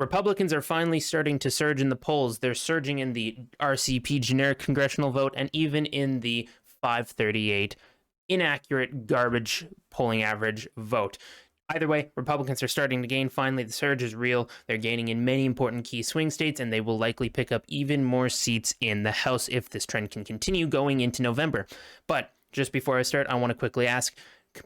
Republicans are finally starting to surge in the polls. They're surging in the RCP generic congressional vote and even in the 538 inaccurate garbage polling average vote. Either way, Republicans are starting to gain. Finally, the surge is real. They're gaining in many important key swing states, and they will likely pick up even more seats in the House if this trend can continue going into November. But just before I start, I want to quickly ask,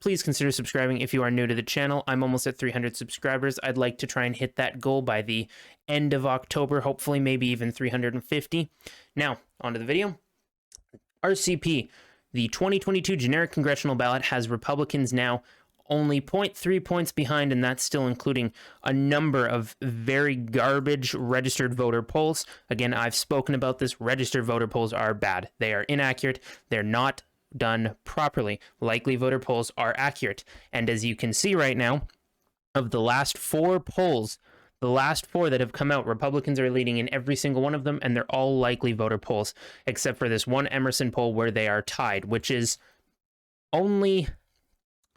please consider subscribing if you are new to the channel. I'm almost at 300 subscribers. I'd like to try and hit that goal by the end of October, hopefully maybe even 350. Now, onto the video. RCP, the 2022 generic congressional ballot, has Republicans now only 0.3 points behind, and that's still including a number of very garbage registered voter polls. Again, I've spoken about this. Registered voter polls are bad. They are inaccurate. They're not done properly. Likely voter polls are accurate. And as you can see right now, of the last 4 polls, the last 4 that have come out, Republicans are leading in every single one of them, and they're all likely voter polls, except for this one Emerson poll where they are tied, which is only...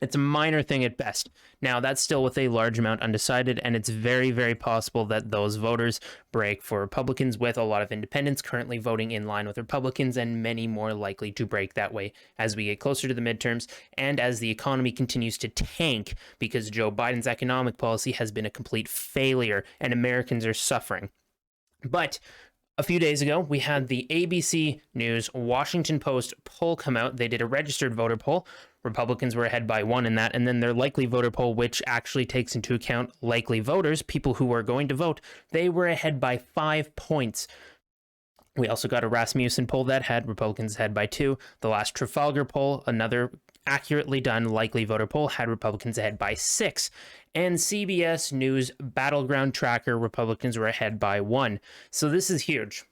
it's a minor thing at best. Now, that's still with a large amount undecided, and it's very, very possible that those voters break for Republicans, with a lot of independents currently voting in line with Republicans, and many more likely to break that way as we get closer to the midterms and as the economy continues to tank because Joe Biden's economic policy has been a complete failure and Americans are suffering. But a few days ago, we had the ABC News Washington Post poll come out. They did a registered voter poll. Republicans were ahead by 1 in that, and then their likely voter poll, which actually takes into account likely voters, people who are going to vote, they were ahead by 5 points. We also got a Rasmussen poll that had Republicans ahead by 2. The last Trafalgar poll, another accurately done likely voter poll, had Republicans ahead by 6. And CBS News Battleground Tracker, Republicans were ahead by 1. So this is huge.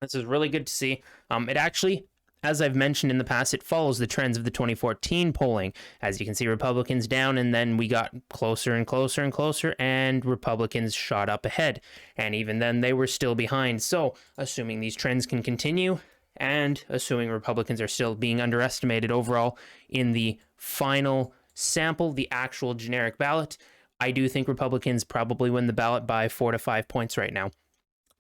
This is really good to see. It actually, as I've mentioned in the past, it follows the trends of the 2014 polling. As you can see, Republicans down, and then we got closer and closer and closer, and Republicans shot up ahead. And even then, they were still behind. So, assuming these trends can continue, and assuming Republicans are still being underestimated overall in the final sample, the actual generic ballot, I do think Republicans probably win the ballot by 4 to 5 points right now,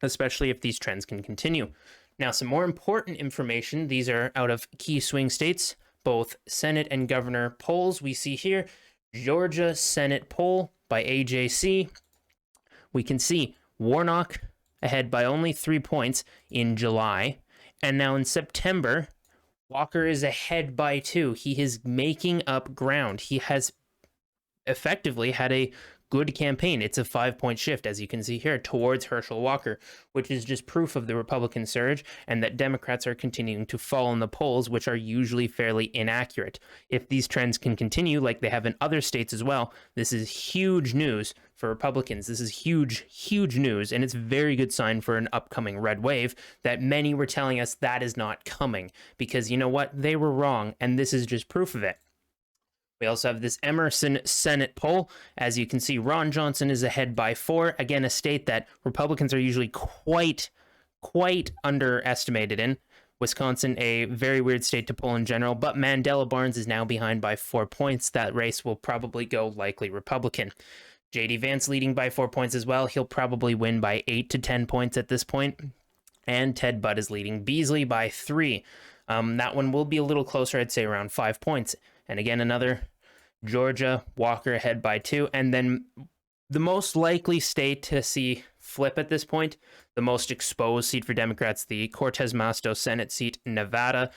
especially if these trends can continue. Now, some more important information. These are out of key swing states, both Senate and governor polls. We see here, Georgia Senate poll by AJC. We can see Warnock ahead by only 3 points in July. And now in September, Walker is ahead by 2. He is making up ground. He has effectively had a good campaign. It's a 5-point shift, as you can see here, towards Herschel Walker, which is just proof of the Republican surge and that Democrats are continuing to fall in the polls, which are usually fairly inaccurate. If these trends can continue, like they have in other states as well, this is huge news for Republicans. This is huge, huge news, and it's a very good sign for an upcoming red wave that many were telling us that is not coming, because you know what? They were wrong, and this is just proof of it. We also have this Emerson Senate poll. As you can see, Ron Johnson is ahead by 4. Again, a state that Republicans are usually quite underestimated in. Wisconsin, a very weird state to poll in general, but Mandela Barnes is now behind by 4 points. That race will probably go likely Republican. J.D. Vance leading by 4 points as well. He'll probably win by 8 to 10 points at this point. And Ted Budd is leading Beasley by 3. That one will be a little closer, I'd say around 5 points. And again, another Georgia, Walker ahead by 2. And then the most likely state to see flip at this point, the most exposed seat for Democrats, the Cortez Masto Senate seat, Nevada.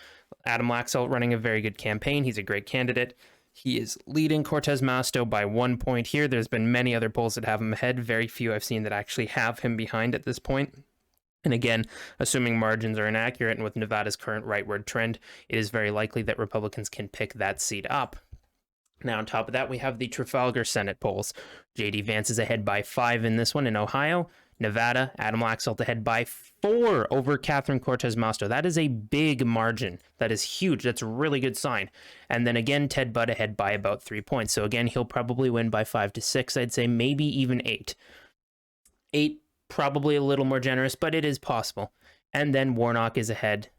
Adam Laxalt running a very good campaign. He's a great candidate. He is leading Cortez Masto by 1 point here. There's been many other polls that have him ahead. Very few I've seen that actually have him behind at this point. And again, assuming margins are inaccurate and with Nevada's current rightward trend, it is very likely that Republicans can pick that seat up. Now, on top of that, we have the Trafalgar Senate polls. J.D. Vance is ahead by 5 in this one in Ohio. Nevada, Adam Laxalt ahead by 4 over Catherine Cortez Masto. That is a big margin. That is huge. That's a really good sign. And then again, Ted Budd ahead by about 3 points. So again, he'll probably win by 5 to 6. I'd say maybe even 8. 8, probably a little more generous, but it is possible. And then Warnock is ahead,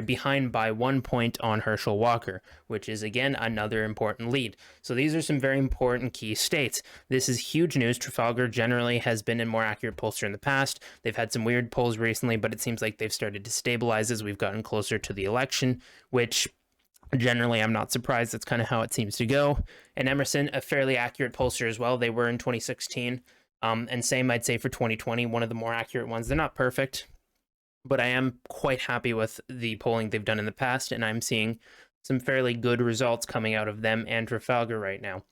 behind by 1 point on Herschel Walker, which is again another important lead. So these are some very important key states. This is huge news. Trafalgar generally has been a more accurate pollster in the past. They've had some weird polls recently, but it seems like they've started to stabilize as we've gotten closer to the election, which generally I'm not surprised. That's kind of how it seems to go. And Emerson, a fairly accurate pollster as well. They were in 2016. And same I'd say for 2020, one of the more accurate ones. They're not perfect, but I am quite happy with the polling they've done in the past, and I'm seeing some fairly good results coming out of them and Trafalgar right now.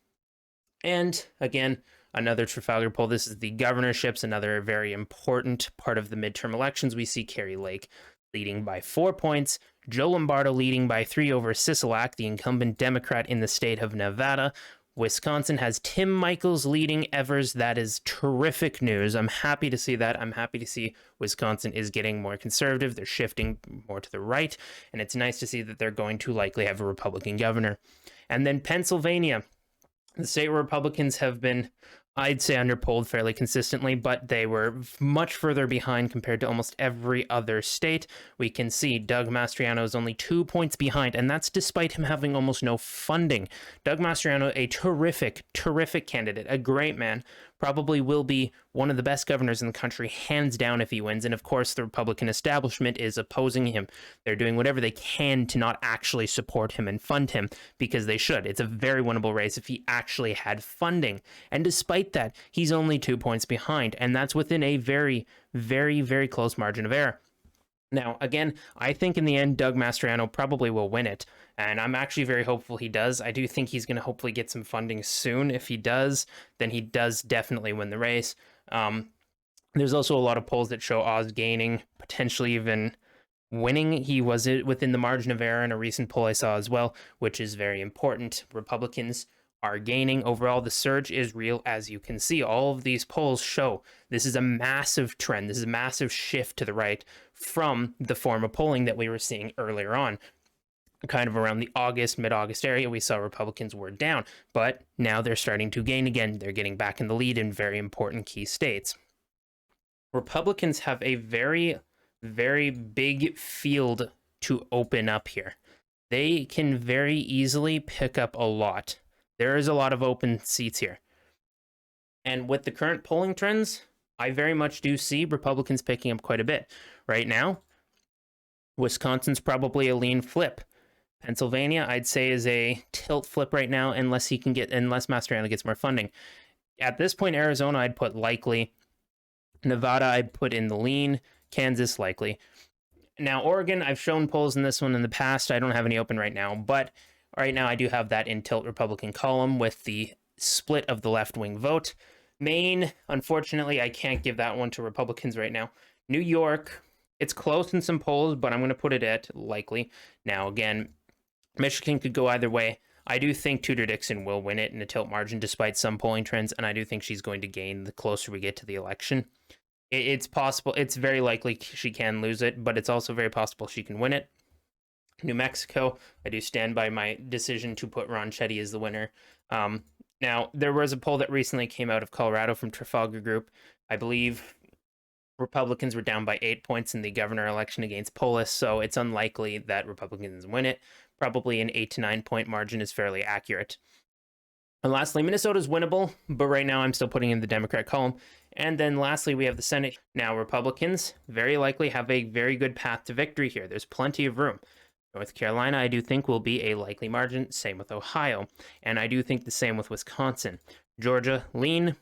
And again, another Trafalgar poll. This is the governorships, another very important part of the midterm elections. We see Carrie Lake leading by 4 points, Joe Lombardo leading by 3 over Sisolak, the incumbent Democrat in the state of Nevada. Wisconsin has Tim Michaels leading Evers. That is terrific news. I'm happy to see that. I'm happy to see Wisconsin is getting more conservative. They're shifting more to the right, and it's nice to see that they're going to likely have a Republican governor. And then Pennsylvania, the state where Republicans have been, I'd say, underpolled fairly consistently, but they were much further behind compared to almost every other state. We can see Doug Mastriano is only 2 points behind, and that's despite him having almost no funding. Doug Mastriano, a terrific, terrific candidate, a great man, probably will be one of the best governors in the country, hands down, if he wins. And of course, the Republican establishment is opposing him. They're doing whatever they can to not actually support him and fund him, because they should. It's a very winnable race if he actually had funding. And despite that, he's only 2 points behind, and that's within a very, very, very close margin of error. Now, again, I think in the end, Doug Mastriano probably will win it, and I'm actually very hopeful he does. I do think he's going to hopefully get some funding soon. If he does, then he does definitely win the race. There's also a lot of polls that show Oz gaining, potentially even winning. He was within the margin of error in a recent poll I saw as well, which is very important. Republicans are gaining. Overall, the surge is real, as you can see. All of these polls show this is a massive trend. This is a massive shift to the right from the form of polling that we were seeing earlier on. Kind of around the mid-August area, we saw Republicans were down, but now they're starting to gain again. They're getting back in the lead in very important key states. Republicans have a very, very big field to open up here. They can very easily pick up a lot. There is a lot of open seats here. And with the current polling trends, I very much do see Republicans picking up quite a bit. Right now, Wisconsin's probably a lean flip. Pennsylvania, I'd say, is a tilt flip right now, unless Mastriano gets more funding. At this point, Arizona, I'd put likely. Nevada, I'd put in the lean. Kansas, likely. Now, Oregon, I've shown polls in this one in the past. I don't have any open right now, but right now I do have that in tilt Republican column with the split of the left-wing vote. Maine, unfortunately, I can't give that one to Republicans right now. New York, it's close in some polls, but I'm going to put it at likely. Now, again, Michigan could go either way. I do think Tudor Dixon will win it in a tilt margin despite some polling trends, and I do think she's going to gain the closer we get to the election. It's possible, it's very likely she can lose it, but it's also very possible she can win it. New Mexico, I do stand by my decision to put Ron Chetty as the winner. Now, there was a poll that recently came out of Colorado from Trafalgar Group. I believe Republicans were down by 8 points in the governor election against Polis, so it's unlikely that Republicans win it. Probably an 8 to 9 point margin is fairly accurate. And lastly, Minnesota's winnable, but right now I'm still putting in the Democrat column. And then lastly, we have the Senate. Now, Republicans very likely have a very good path to victory here. There's plenty of room. North Carolina, I do think, will be a likely margin. Same with Ohio. And I do think the same with Wisconsin. Georgia, lean.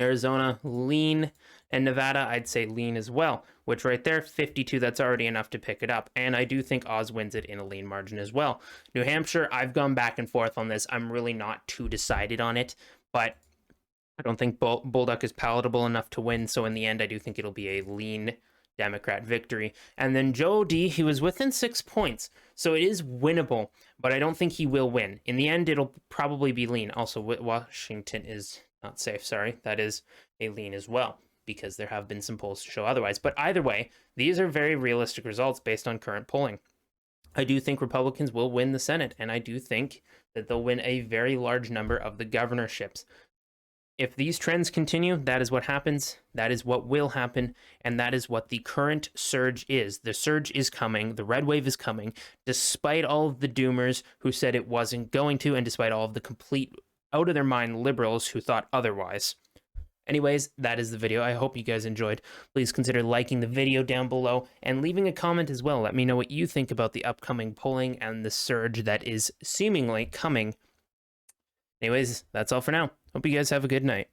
Arizona, lean. And Nevada, I'd say lean as well, which right there, 52, that's already enough to pick it up. And I do think Oz wins it in a lean margin as well. New Hampshire, I've gone back and forth on this. I'm really not too decided on it, but I don't think Bolduc is palatable enough to win. So in the end, I do think it'll be a lean Democrat victory. And then Joe D, he was within 6 points. So it is winnable, but I don't think he will win. In the end, it'll probably be lean. Also, Washington is not safe. Sorry, that is a lean as well, because there have been some polls to show otherwise. But either way, these are very realistic results based on current polling. I do think Republicans will win the Senate, and I do think that they'll win a very large number of the governorships. If these trends continue, that is what happens. That is what will happen. And that is what the current surge is. The surge is coming. The red wave is coming, despite all of the doomers who said it wasn't going to, and despite all of the complete out of their mind liberals who thought otherwise. Anyways, that is the video. I hope you guys enjoyed. Please consider liking the video down below and leaving a comment as well. Let me know what you think about the upcoming polling and the surge that is seemingly coming. Anyways, that's all for now. Hope you guys have a good night.